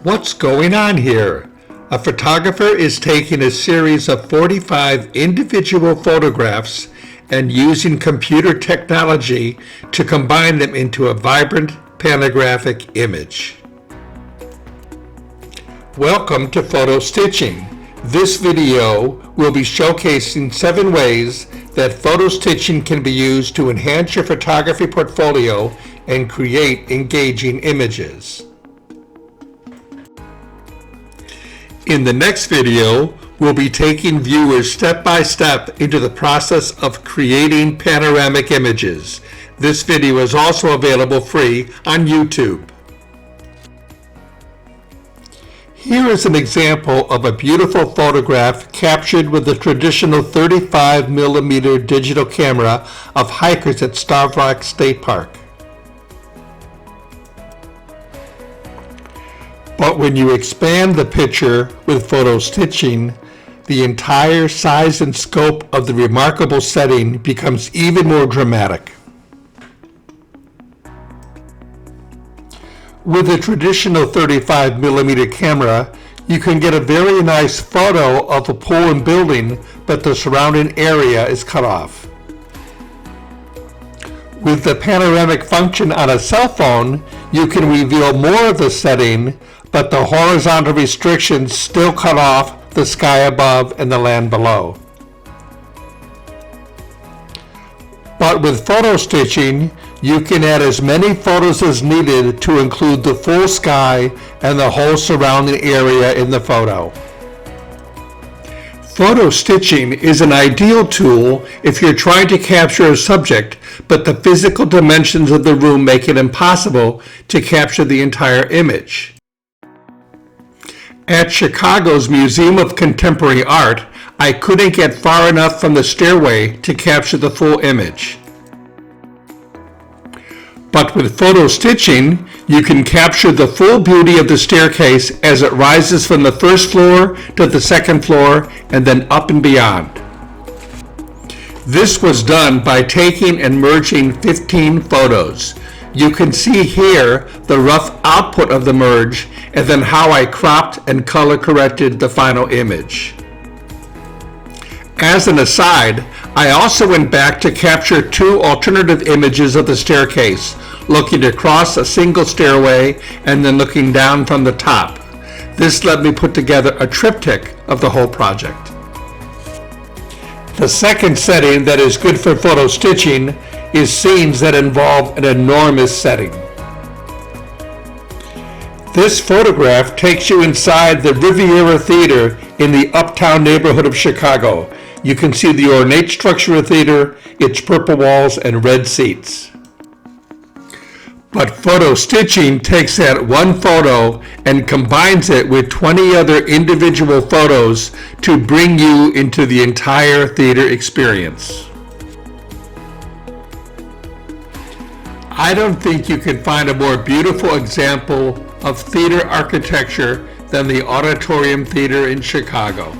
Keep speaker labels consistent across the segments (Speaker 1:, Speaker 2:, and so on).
Speaker 1: What's going on here? A photographer is taking a series of 45 individual photographs and using computer technology to combine them into a vibrant panographic image. Welcome to photo stitching. This video will be showcasing 7 ways that photo stitching can be used to enhance your photography portfolio and create engaging images. In the next video, we'll be taking viewers step by step into the process of creating panoramic images. This video is also available free on YouTube. Here is an example of a beautiful photograph captured with the traditional 35mm digital camera of hikers at Starved Rock State Park. But when you expand the picture with photo stitching, the entire size and scope of the remarkable setting becomes even more dramatic. With a traditional 35mm camera, you can get a very nice photo of a pool and building, but the surrounding area is cut off. With the panoramic function on a cell phone, you can reveal more of the setting, but the horizontal restrictions still cut off the sky above and the land below. But with photo stitching, you can add as many photos as needed to include the full sky and the whole surrounding area in the photo. Photo stitching is an ideal tool if you're trying to capture a subject, but the physical dimensions of the room make it impossible to capture the entire image. At Chicago's Museum of Contemporary Art, I couldn't get far enough from the stairway to capture the full image. But with photo stitching, you can capture the full beauty of the staircase as it rises from the first floor to the second floor and then up and beyond. This was done by taking and merging 15 photos. You can see here the rough output of the merge and then how I cropped and color corrected the final image. As an aside, I also went back to capture 2 alternative images of the staircase, looking across a single stairway and then looking down from the top. This let me put together a triptych of the whole project. The second setting that is good for photo stitching is scenes that involve an enormous setting. This photograph takes you inside the Riviera Theater in the uptown neighborhood of Chicago. You can see the ornate structure of the theater, its purple walls and red seats. But photo stitching takes that one photo and combines it with 20 other individual photos to bring you into the entire theater experience. I don't think you can find a more beautiful example of theater architecture than the Auditorium Theater in Chicago.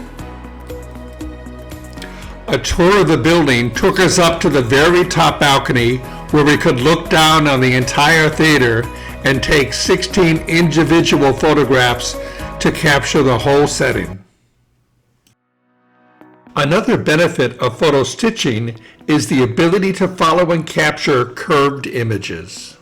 Speaker 1: A tour of the building took us up to the very top balcony where we could look down on the entire theater and take 16 individual photographs to capture the whole setting. Another benefit of photo stitching is the ability to follow and capture curved images.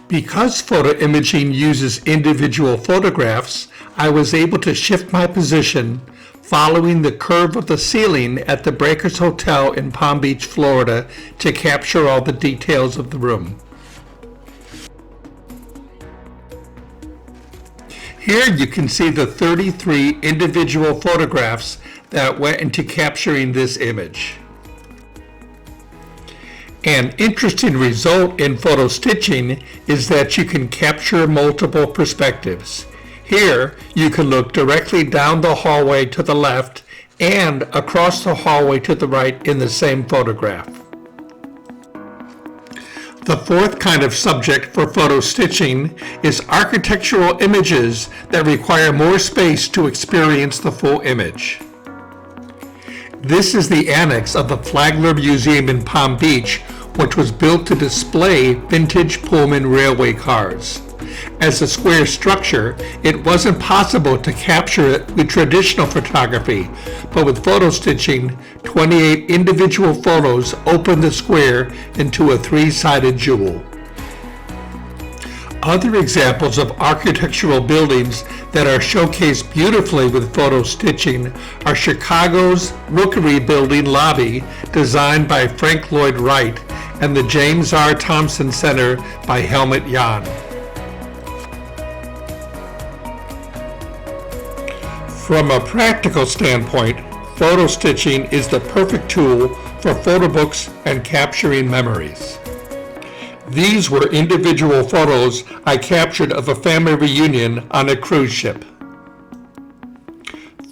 Speaker 1: Because photo imaging uses individual photographs, I was able to shift my position following the curve of the ceiling at the Breakers Hotel in Palm Beach, Florida, to capture all the details of the room. Here you can see the 33 individual photographs that went into capturing this image. An interesting result in photo stitching is that you can capture multiple perspectives. Here, you can look directly down the hallway to the left and across the hallway to the right in the same photograph. The fourth kind of subject for photo stitching is architectural images that require more space to experience the full image. This is the annex of the Flagler Museum in Palm Beach, which was built to display vintage Pullman railway cars. As a square structure, it wasn't possible to capture it with traditional photography, but with photo stitching, 28 individual photos open the square into a three-sided jewel. Other examples of architectural buildings that are showcased beautifully with photo stitching are Chicago's Rookery Building lobby, designed by Frank Lloyd Wright, and the James R. Thompson Center by Helmut Jahn. From a practical standpoint, photo stitching is the perfect tool for photo books and capturing memories. These were individual photos I captured of a family reunion on a cruise ship.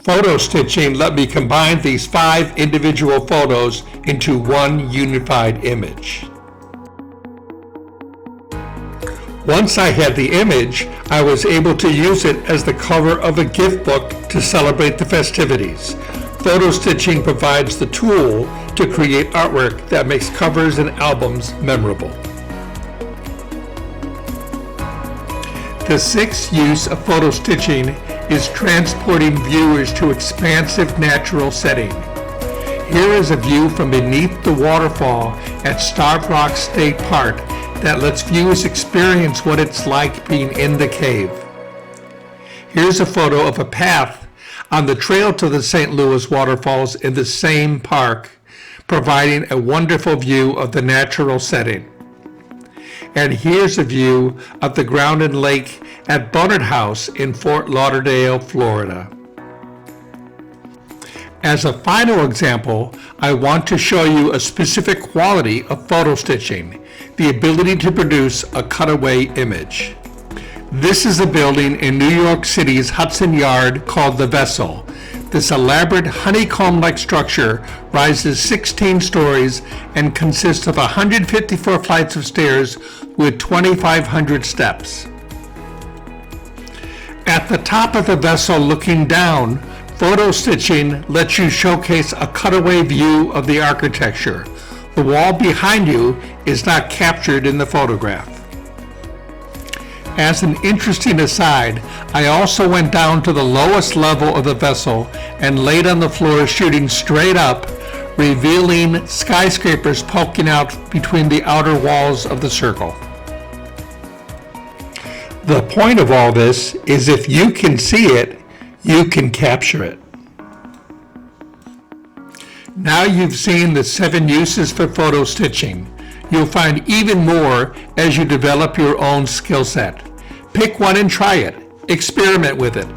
Speaker 1: Photo stitching let me combine these 5 individual photos into one unified image. Once I had the image, I was able to use it as the cover of a gift book to celebrate the festivities. Photo stitching provides the tool to create artwork that makes covers and albums memorable. The 6th use of photo stitching is transporting viewers to expansive natural setting. Here is a view from beneath the waterfall at Starved Rock State Park that lets viewers experience what it's like being in the cave. Here's a photo of a path on the trail to the St. Louis waterfalls in the same park, providing a wonderful view of the natural setting. And here's a view of the ground and lake at Bunnard House in Fort Lauderdale, Florida. As a final example, I want to show you a specific quality of photo stitching, the ability to produce a cutaway image. This is a building in New York City's Hudson Yard called The Vessel. This elaborate honeycomb-like structure rises 16 stories and consists of 154 flights of stairs with 2,500 steps. At the top of the vessel looking down, photo stitching lets you showcase a cutaway view of the architecture. The wall behind you is not captured in the photograph. As an interesting aside, I also went down to the lowest level of the vessel and laid on the floor shooting straight up, revealing skyscrapers poking out between the outer walls of the circle. The point of all this is if you can see it, you can capture it. Now you've seen the 7 uses for photo stitching. You'll find even more as you develop your own skill set. Pick one and try it, experiment with it,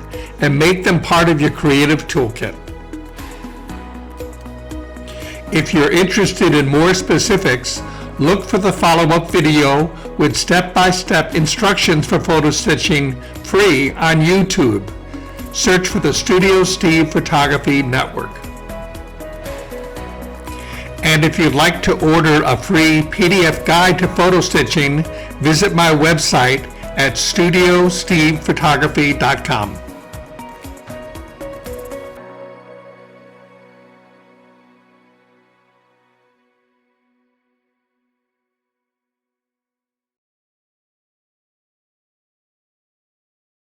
Speaker 1: and make them part of your creative toolkit. If you're interested in more specifics, look for the follow-up video with step-by-step instructions for photo stitching free on YouTube. Search for the Studio Steve Photography Network. And if you'd like to order a free PDF guide to photo stitching, visit my website at StudioStevePhotography.com.